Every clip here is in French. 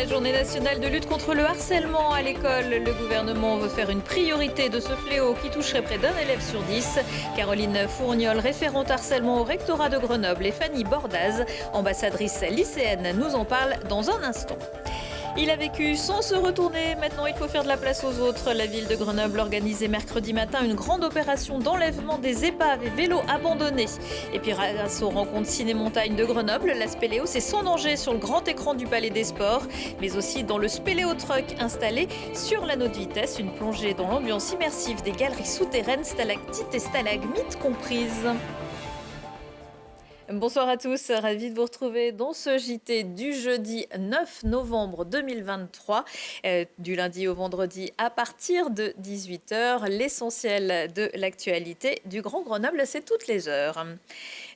C'est la journée nationale de lutte contre le harcèlement à l'école. Le gouvernement veut faire une priorité de ce fléau qui toucherait près d'un élève sur 10. Caroline Fourniol, référente harcèlement au rectorat de Grenoble, et Fanny Bordaz, ambassadrice lycéenne, nous en parlent dans un instant. Il a vécu sans se retourner, maintenant il faut faire de la place aux autres. La ville de Grenoble organisait mercredi matin une grande opération d'enlèvement des épaves et vélos abandonnés. Et puis grâce aux rencontres ciné-montagne de Grenoble, la Spéléo, c'est sans danger sur le grand écran du Palais des Sports, mais aussi dans le Spéléo Truck installé sur l'anneau de vitesse, une plongée dans l'ambiance immersive des galeries souterraines, stalactites et stalagmites comprises. Bonsoir à tous, ravi de vous retrouver dans ce JT du jeudi 9 novembre 2023, du lundi au vendredi à partir de 18h. L'essentiel de l'actualité du Grand Grenoble, c'est toutes les heures.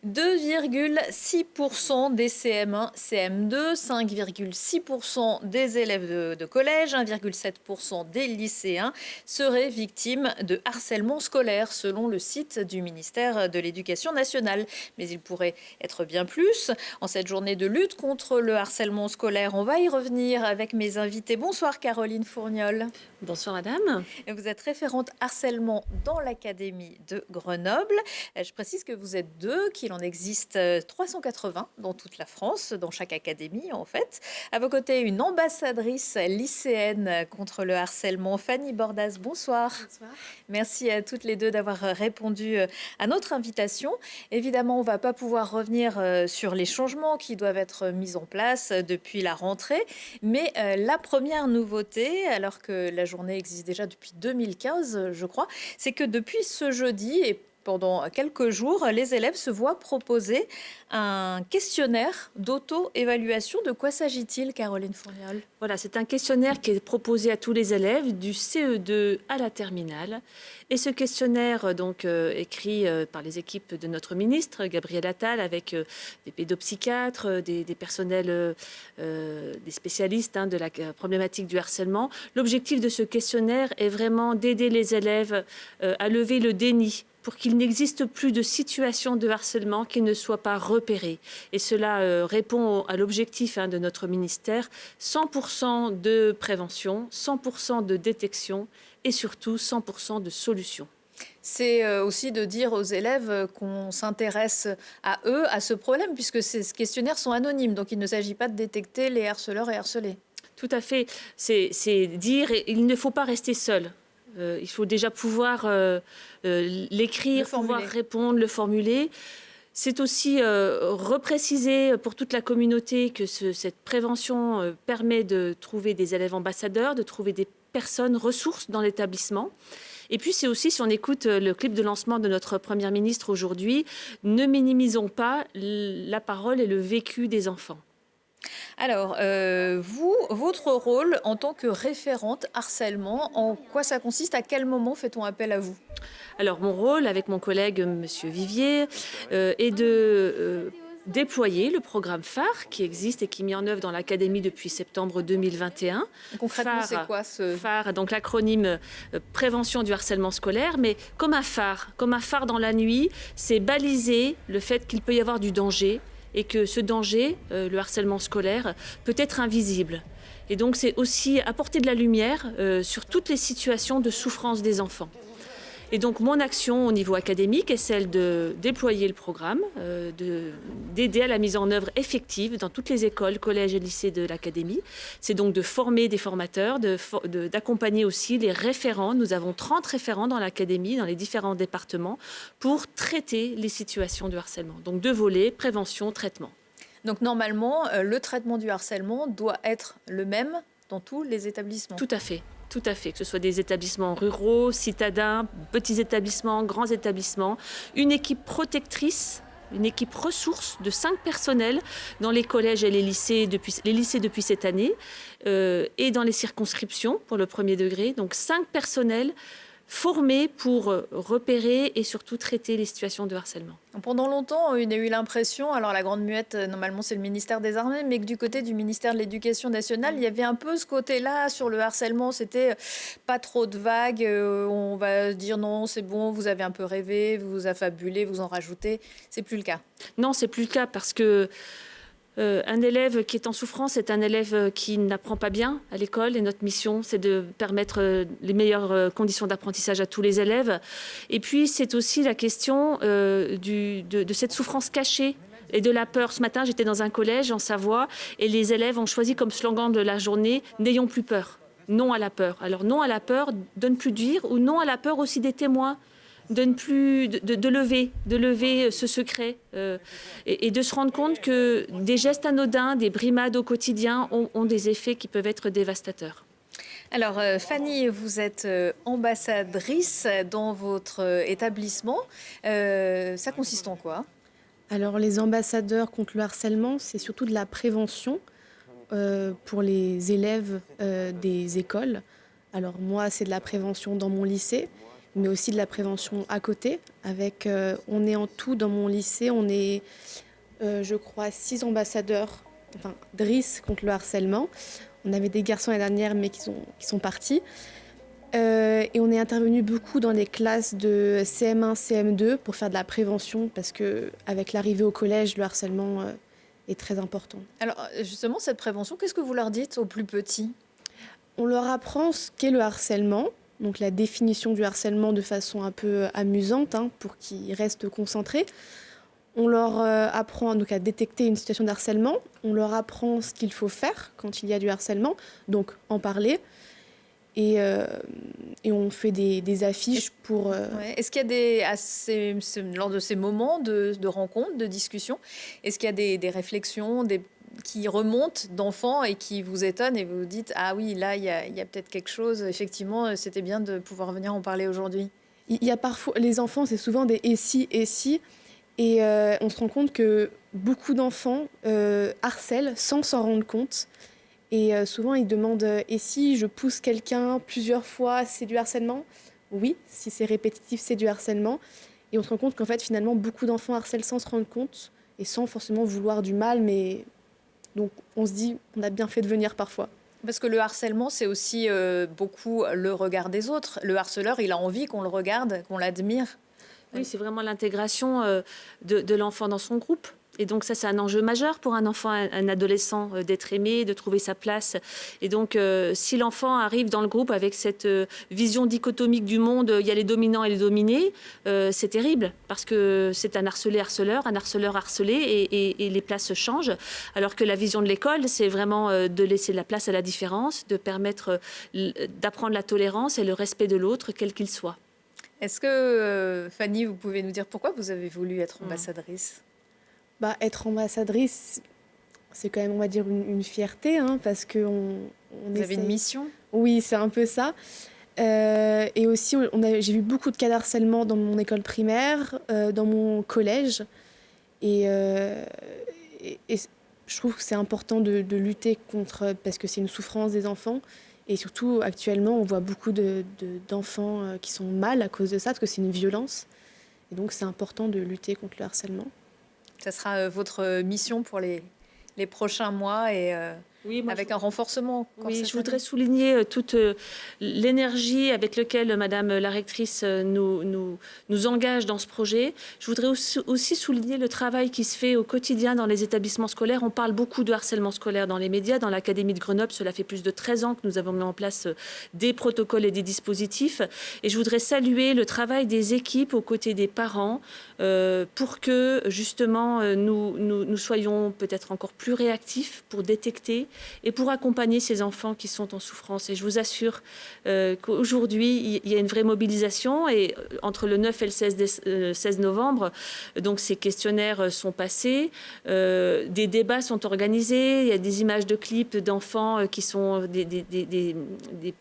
2,6% des CM1, CM2, 5,6% des élèves de collège, 1,7% des lycéens seraient victimes de harcèlement scolaire selon le site du ministère de l'Éducation nationale. Mais il pourrait être bien plus. En cette journée de lutte contre le harcèlement scolaire, on va y revenir avec mes invités. Bonsoir Caroline Fourniol. Bonsoir madame. Vous êtes référente harcèlement dans l'Académie de Grenoble. Je précise que vous êtes deux, qu'il en existe 380 dans toute la France, dans chaque académie en fait. À vos côtés, une ambassadrice lycéenne contre le harcèlement, Fanny Bordaz. Bonsoir. Bonsoir. Merci à toutes les deux d'avoir répondu à notre invitation. Évidemment, on ne va pas pouvoir revenir sur les changements qui doivent être mis en place depuis la rentrée, mais la première nouveauté, alors que la journée existe déjà depuis 2015, je crois, c'est que depuis ce jeudi et pendant quelques jours, les élèves se voient proposer un questionnaire d'auto-évaluation. De quoi s'agit-il, Caroline Fourniol ? Voilà, c'est un questionnaire qui est proposé à tous les élèves du CE2 à la terminale. Et ce questionnaire, donc écrit par les équipes de notre ministre, Gabriel Attal, avec des pédopsychiatres, des personnels, des spécialistes de la problématique du harcèlement. L'objectif de ce questionnaire est vraiment d'aider les élèves à lever le déni, pour qu'il n'existe plus de situation de harcèlement qui ne soit pas repérée. Et cela répond à l'objectif de notre ministère, 100% de prévention, 100% de détection et surtout 100% de solution. C'est aussi de dire aux élèves qu'on s'intéresse à eux, à ce problème, puisque ces questionnaires sont anonymes, donc il ne s'agit pas de détecter les harceleurs et harcelés. Tout à fait, c'est dire il ne faut pas rester seul. Il faut déjà pouvoir l'écrire, pouvoir répondre, le formuler. C'est aussi repréciser pour toute la communauté que cette prévention permet de trouver des élèves ambassadeurs, de trouver des personnes ressources dans l'établissement. Et puis c'est aussi, si on écoute le clip de lancement de notre Première ministre aujourd'hui, ne minimisons pas la parole et le vécu des enfants. Alors, votre rôle en tant que référente harcèlement, en quoi ça consiste? À quel moment fait-on appel à vous? Alors, mon rôle, avec mon collègue Monsieur Vivier, est de déployer le programme phare qui existe et qui est mis en œuvre dans l'Académie depuis septembre 2021. Concrètement, c'est quoi ce phare? Donc l'acronyme prévention du harcèlement scolaire, mais comme un phare dans la nuit, c'est baliser le fait qu'il peut y avoir du danger et que ce danger, le harcèlement scolaire, peut être invisible. Et donc c'est aussi apporter de la lumière sur toutes les situations de souffrance des enfants. Et donc mon action au niveau académique est celle de déployer le programme, d'aider à la mise en œuvre effective dans toutes les écoles, collèges et lycées de l'académie. C'est donc de former des formateurs, d'accompagner aussi les référents. Nous avons 30 référents dans l'académie, dans les différents départements, pour traiter les situations de harcèlement. Donc 2 volets, prévention, traitement. Donc normalement, le traitement du harcèlement doit être le même dans tous les établissements. Tout à fait. Tout à fait, que ce soit des établissements ruraux, citadins, petits établissements, grands établissements, une équipe protectrice, une équipe ressource de 5 personnels dans les collèges et les lycées depuis cette année et dans les circonscriptions pour le premier degré. Donc 5 personnels formés pour repérer et surtout traiter les situations de harcèlement. Pendant longtemps, on a eu l'impression, alors la grande muette, normalement c'est le ministère des Armées, mais que du côté du ministère de l'Éducation nationale, il y avait un peu ce côté-là sur le harcèlement, c'était pas trop de vagues, on va dire non, c'est bon, vous avez un peu rêvé, vous affabulez, vous en rajoutez, c'est plus le cas. Non, c'est plus le cas parce que Un élève qui est en souffrance est un élève qui n'apprend pas bien à l'école et notre mission, c'est de permettre les meilleures conditions d'apprentissage à tous les élèves. Et puis, c'est aussi la question de cette souffrance cachée et de la peur. Ce matin, j'étais dans un collège en Savoie et les élèves ont choisi comme slogan de la journée « N'ayons plus peur ». Non à la peur. Alors, non à la peur de ne plus dire ou non à la peur aussi des témoins. De lever ce secret et de se rendre compte que des gestes anodins, des brimades au quotidien ont des effets qui peuvent être dévastateurs. Alors Fanny, vous êtes ambassadrice dans votre établissement. Ça consiste en quoi? Alors les ambassadeurs contre le harcèlement, c'est surtout de la prévention pour les élèves des écoles. Alors moi, c'est de la prévention dans mon lycée, mais aussi de la prévention à côté. On est en tout dans mon lycée, on est, je crois, 6 ambassadeurs, enfin, DRIS contre le harcèlement. On avait des garçons l'année dernière, mais qui sont partis. Et on est intervenu beaucoup dans les classes de CM1, CM2 pour faire de la prévention, parce qu'avec l'arrivée au collège, le harcèlement est très important. Alors justement, cette prévention, qu'est-ce que vous leur dites aux plus petits? On leur apprend ce qu'est le harcèlement, donc la définition du harcèlement de façon un peu amusante, pour qu'ils restent concentrés. On leur apprend donc à détecter une situation de harcèlement. On leur apprend ce qu'il faut faire quand il y a du harcèlement, donc en parler. Et on fait des affiches pour... Ouais. Est-ce qu'il y a lors de ces moments de rencontres, de discussions, est-ce qu'il y a des réflexions qui remontent d'enfants et qui vous étonnent et vous vous dites « Ah oui, là, il y a peut-être quelque chose. Effectivement, c'était bien de pouvoir venir en parler aujourd'hui ». Il y a parfois... Les enfants, c'est souvent des « et si ». Et on se rend compte que beaucoup d'enfants harcèlent sans s'en rendre compte. Et souvent, ils demandent « Et si je pousse quelqu'un plusieurs fois, c'est du harcèlement ?» Oui, si c'est répétitif, c'est du harcèlement. Et on se rend compte qu'en fait, finalement, beaucoup d'enfants harcèlent sans se rendre compte et sans forcément vouloir du mal. Mais donc, on se dit on a bien fait de venir parfois. Parce que le harcèlement, c'est aussi beaucoup le regard des autres. Le harceleur, il a envie qu'on le regarde, qu'on l'admire. Oui, c'est vraiment l'intégration de l'enfant dans son groupe. Et donc ça, c'est un enjeu majeur pour un enfant, un adolescent, d'être aimé, de trouver sa place. Et donc, si l'enfant arrive dans le groupe avec cette vision dichotomique du monde, il y a les dominants et les dominés, c'est terrible, parce que c'est un harcelé-harceleur, un harceleur-harcelé, et les places changent. Alors que la vision de l'école, c'est vraiment de laisser la place à la différence, de permettre d'apprendre la tolérance et le respect de l'autre, quel qu'il soit. Est-ce que, Fanny, vous pouvez nous dire pourquoi vous avez voulu être ambassadrice? Être ambassadrice, c'est quand même, on va dire, une fierté, parce que vous avez une mission? Oui, c'est un peu ça. Et aussi, j'ai vu beaucoup de cas d'harcèlement dans mon école primaire, dans mon collège. Et je trouve que c'est important de lutter contre, parce que c'est une souffrance des enfants. Et surtout, actuellement, on voit beaucoup d'enfants qui sont mal à cause de ça, parce que c'est une violence. Et donc, c'est important de lutter contre le harcèlement. Ça sera votre mission pour les prochains mois et oui, avec un renforcement. Oui, je voudrais souligner toute l'énergie avec laquelle Madame la rectrice nous engage dans ce projet. Je voudrais aussi souligner le travail qui se fait au quotidien dans les établissements scolaires. On parle beaucoup de harcèlement scolaire dans les médias. Dans l'Académie de Grenoble, cela fait plus de 13 ans que nous avons mis en place des protocoles et des dispositifs. Et je voudrais saluer le travail des équipes aux côtés des parents pour que, justement, nous soyons peut-être encore plus réactifs pour détecter et pour accompagner ces enfants qui sont en souffrance. Et je vous assure qu'aujourd'hui, il y a une vraie mobilisation. Et entre le 9 et le 16 novembre, donc ces questionnaires sont passés, des débats sont organisés, il y a des images de clips d'enfants qui sont des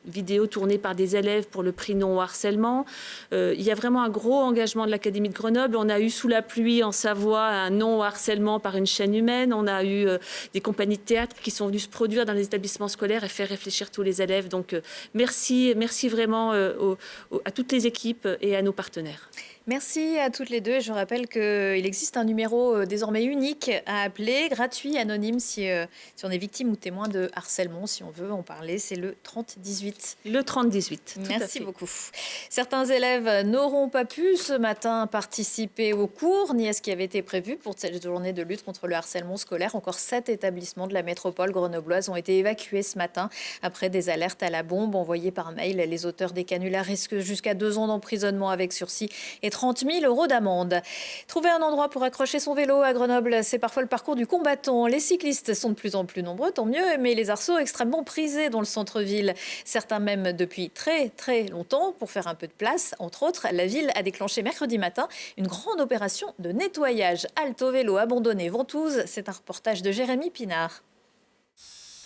vidéos tournées par des élèves pour le prix non au harcèlement. Il y a vraiment un gros engagement de l'Académie de Grenoble. On a eu sous la pluie en Savoie un non au harcèlement par une chaîne humaine. On a eu des compagnies de théâtre qui sont venues se produire dans les établissements scolaires et faire réfléchir tous les élèves. Donc merci vraiment à toutes les équipes et à nos partenaires. Merci à toutes les deux. Je rappelle qu'il existe un numéro désormais unique à appeler, gratuit, anonyme, si on est victime ou témoin de harcèlement, si on veut en parler. C'est le 3018. Le 3018. Merci beaucoup. Certains élèves n'auront pas pu ce matin participer au cours, ni à ce qui avait été prévu pour cette journée de lutte contre le harcèlement scolaire. Encore 7 établissements de la métropole grenobloise ont été évacués ce matin après des alertes à la bombe envoyées par mail. Les auteurs des canulars risquent jusqu'à 2 ans d'emprisonnement avec sursis et 30 000 € d'amende. Trouver un endroit pour accrocher son vélo à Grenoble, c'est parfois le parcours du combattant. Les cyclistes sont de plus en plus nombreux, tant mieux, mais les arceaux extrêmement prisés dans le centre-ville. Certains même depuis très très longtemps. Pour faire un peu de place, entre autres, la ville a déclenché mercredi matin une grande opération de nettoyage. Halte aux vélos abandonnés Ventouses, c'est un reportage de Jérémy Pinard.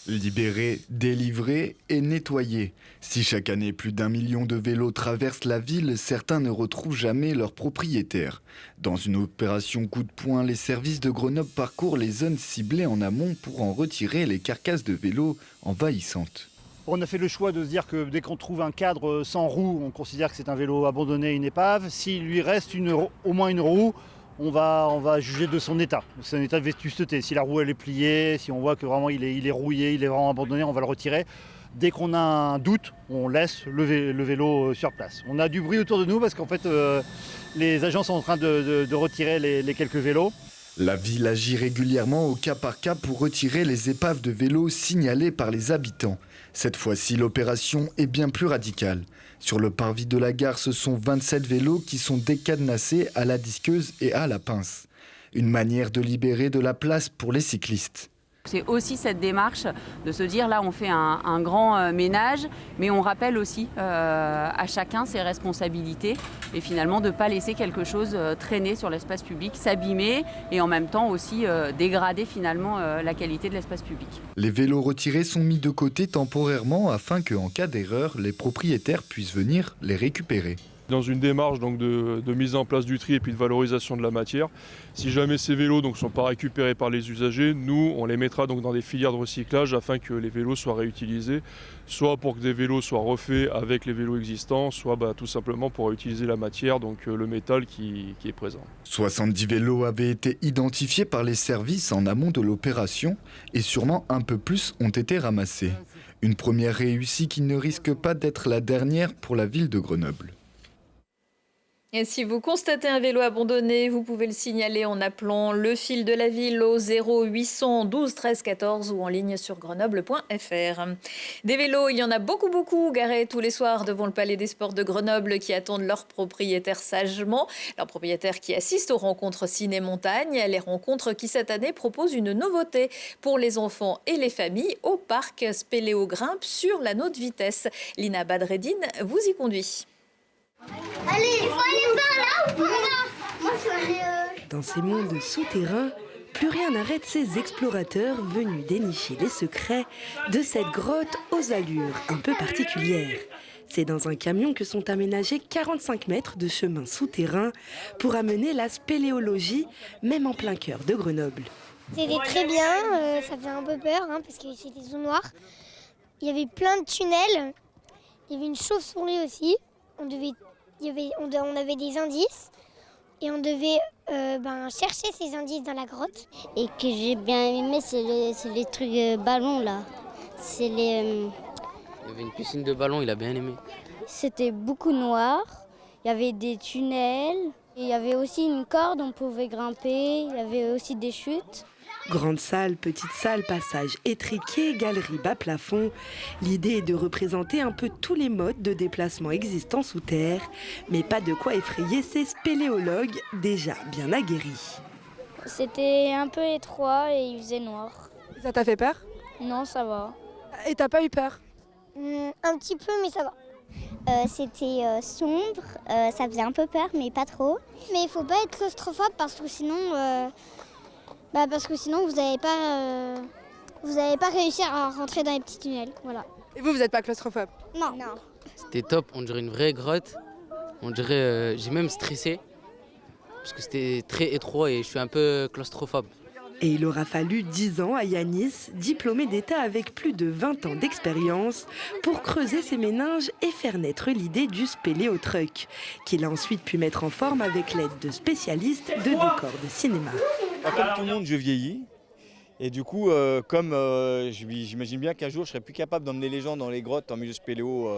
Libérés, délivrés et nettoyés. Si chaque année plus d'1 million de vélos traversent la ville, certains ne retrouvent jamais leurs propriétaires. Dans une opération coup de poing, les services de Grenoble parcourent les zones ciblées en amont pour en retirer les carcasses de vélos envahissantes. On a fait le choix de se dire que dès qu'on trouve un cadre sans roue, on considère que c'est un vélo abandonné, une épave. S'il lui reste au moins une roue, on va juger de son état de vétusteté. Si la roue elle est pliée, si on voit que vraiment il est rouillé, il est vraiment abandonné, on va le retirer. Dès qu'on a un doute, on laisse le vélo sur place. On a du bruit autour de nous parce qu'en fait les agents sont en train de retirer les quelques vélos. La ville agit régulièrement au cas par cas pour retirer les épaves de vélos signalées par les habitants. Cette fois-ci, l'opération est bien plus radicale. Sur le parvis de la gare, ce sont 27 vélos qui sont décadenassés à la disqueuse et à la pince. Une manière de libérer de la place pour les cyclistes. C'est aussi cette démarche de se dire là on fait un grand ménage, mais on rappelle aussi à chacun ses responsabilités et finalement de ne pas laisser quelque chose traîner sur l'espace public, s'abîmer et en même temps aussi dégrader finalement la qualité de l'espace public. Les vélos retirés sont mis de côté temporairement afin qu'en cas d'erreur, les propriétaires puissent venir les récupérer. Dans une démarche donc, de mise en place du tri et puis de valorisation de la matière. Si jamais ces vélos ne sont pas récupérés par les usagers, nous on les mettra donc dans des filières de recyclage afin que les vélos soient réutilisés, soit pour que des vélos soient refaits avec les vélos existants, soit tout simplement pour réutiliser la matière, donc le métal qui est présent. 70 vélos avaient été identifiés par les services en amont de l'opération et sûrement un peu plus ont été ramassés. Une première réussie qui ne risque pas d'être la dernière pour la ville de Grenoble. Et si vous constatez un vélo abandonné, vous pouvez le signaler en appelant le fil de la ville au 0800 12 13 14 ou en ligne sur grenoble.fr. Des vélos, il y en a beaucoup garés tous les soirs devant le Palais des Sports de Grenoble qui attendent leurs propriétaires sagement. Leurs propriétaires qui assistent aux rencontres ciné-montagne, les rencontres qui cette année proposent une nouveauté pour les enfants et les familles au parc Spéléo Grimpe sur l'anneau de vitesse. Lina Badreddine vous y conduit. Allez, il faut aller par là ou par là? Moi, je vais aller... Dans ces mondes souterrains, plus rien n'arrête ces explorateurs venus dénicher les secrets de cette grotte aux allures un peu particulières. C'est dans un camion que sont aménagés 45 mètres de chemin souterrain pour amener la spéléologie, même en plein cœur de Grenoble. C'était très bien, ça faisait un peu peur parce que c'était des zones noires. Il y avait plein de tunnels, il y avait une chauve-souris aussi. On avait des indices et on devait chercher ces indices dans la grotte. Et que j'ai bien aimé, c'est les trucs ballons là. Il y avait une piscine de ballons, il a bien aimé. C'était beaucoup noir, il y avait des tunnels, il y avait aussi une corde, on pouvait grimper, il y avait aussi des chutes. Grande salle, petite salle, passage étriqué, galerie bas plafond. L'idée est de représenter un peu tous les modes de déplacement existants sous terre, mais pas de quoi effrayer ces spéléologues déjà bien aguerris. C'était un peu étroit et il faisait noir. Ça t'a fait peur? Non, ça va. Et t'as pas eu peur? Un petit peu, mais ça va. C'était sombre, ça faisait un peu peur, mais pas trop. Mais il faut pas être claustrophobe parce que sinon... vous n'allez pas réussir à rentrer dans les petits tunnels. Voilà. Et vous n'êtes pas claustrophobe? Non. C'était top, on dirait une vraie grotte. On dirait, j'ai même stressé parce que c'était très étroit et je suis un peu claustrophobe. Et il aura fallu 10 ans à Yanis, diplômé d'État avec plus de 20 ans d'expérience, pour creuser ses méninges et faire naître l'idée du spéléotruck, qu'il a ensuite pu mettre en forme avec l'aide de spécialistes de décors de cinéma. Comme tout le monde, je vieillis. Et du coup, j'imagine bien qu'un jour, je serai plus capable d'emmener les gens dans les grottes en milieu spéléo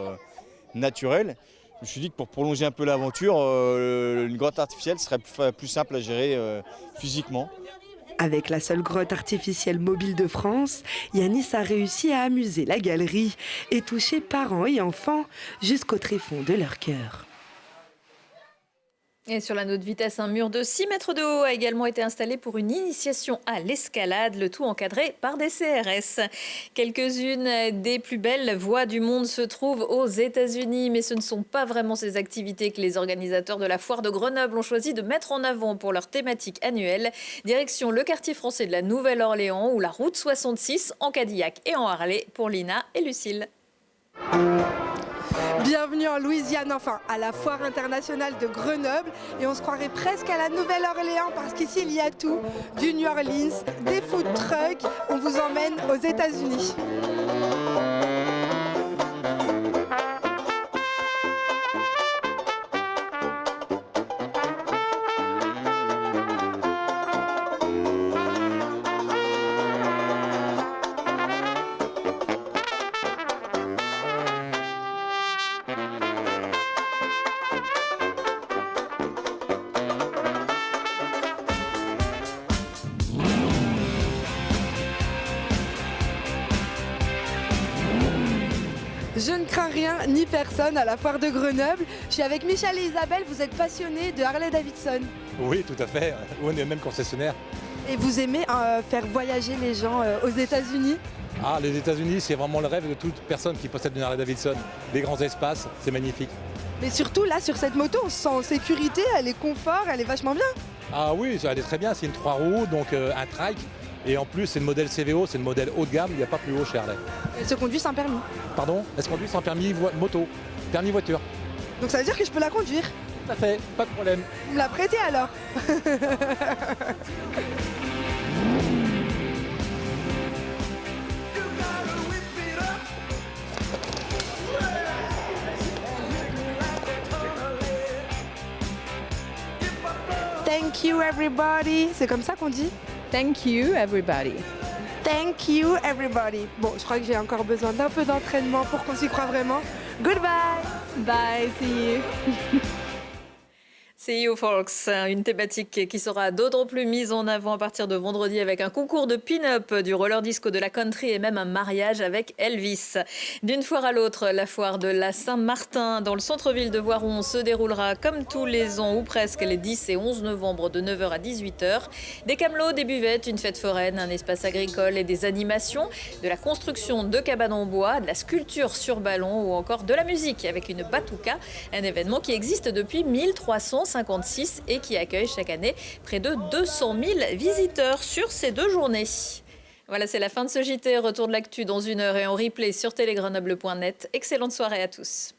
naturel, je me suis dit que pour prolonger un peu l'aventure, une grotte artificielle serait plus simple à gérer physiquement. Avec la seule grotte artificielle mobile de France, Yanis a réussi à amuser la galerie et toucher parents et enfants jusqu'au tréfonds de leur cœur. Et sur l'anneau de vitesse, un mur de 6 mètres de haut a également été installé pour une initiation à l'escalade, le tout encadré par des CRS. Quelques-unes des plus belles voies du monde se trouvent aux États-Unis, mais ce ne sont pas vraiment ces activités que les organisateurs de la foire de Grenoble ont choisi de mettre en avant pour leur thématique annuelle. Direction le quartier français de la Nouvelle-Orléans ou la route 66 en Cadillac et en Harley pour Lina et Lucille. Bienvenue en Louisiane, enfin à la foire internationale de Grenoble, et on se croirait presque à la Nouvelle-Orléans parce qu'ici il y a tout, du New Orleans, des food trucks, on vous emmène aux États-Unis. Je ne crains rien ni personne à la foire de Grenoble. Je suis avec Michel et Isabelle, vous êtes passionnés de Harley-Davidson. Oui, tout à fait. On est même concessionnaire. Et vous aimez faire voyager les gens aux États-Unis? Ah, les États-Unis, c'est vraiment le rêve de toute personne qui possède une Harley-Davidson. Des grands espaces, c'est magnifique. Mais surtout, là, sur cette moto, on se sent en sécurité, elle est confort, elle est vachement bien. Ah oui, elle est très bien. C'est une 3 roues, donc un trike. Et en plus, c'est le modèle CVO, c'est le modèle haut de gamme, il n'y a pas plus haut chez Harley. Elle se conduit sans permis. Pardon? Elle se conduit sans permis moto, permis voiture. Donc ça veut dire que je peux la conduire? Tout à fait, pas de problème. Vous me la prêtez alors? Thank you everybody. C'est comme ça qu'on dit? Thank you everybody. Thank you everybody. Bon, je crois que j'ai encore besoin d'un peu d'entraînement pour qu'on s'y croit vraiment. Goodbye. Bye, see you. See you folks, une thématique qui sera d'autant plus mise en avant à partir de vendredi avec un concours de pin-up, du roller disco, de la country et même un mariage avec Elvis. D'une foire à l'autre, la foire de la Saint-Martin dans le centre-ville de Voiron se déroulera comme tous les ans ou presque les 10 et 11 novembre de 9h à 18h. Des camelots, des buvettes, une fête foraine, un espace agricole et des animations, de la construction de cabanes en bois, de la sculpture sur ballon ou encore de la musique avec une batouka, un événement qui existe depuis 1356 et qui accueille chaque année près de 200 000 visiteurs sur ces 2 journées. Voilà, c'est la fin de ce JT. Retour de l'actu dans 1 heure et en replay sur télégrenoble.net. Excellente soirée à tous.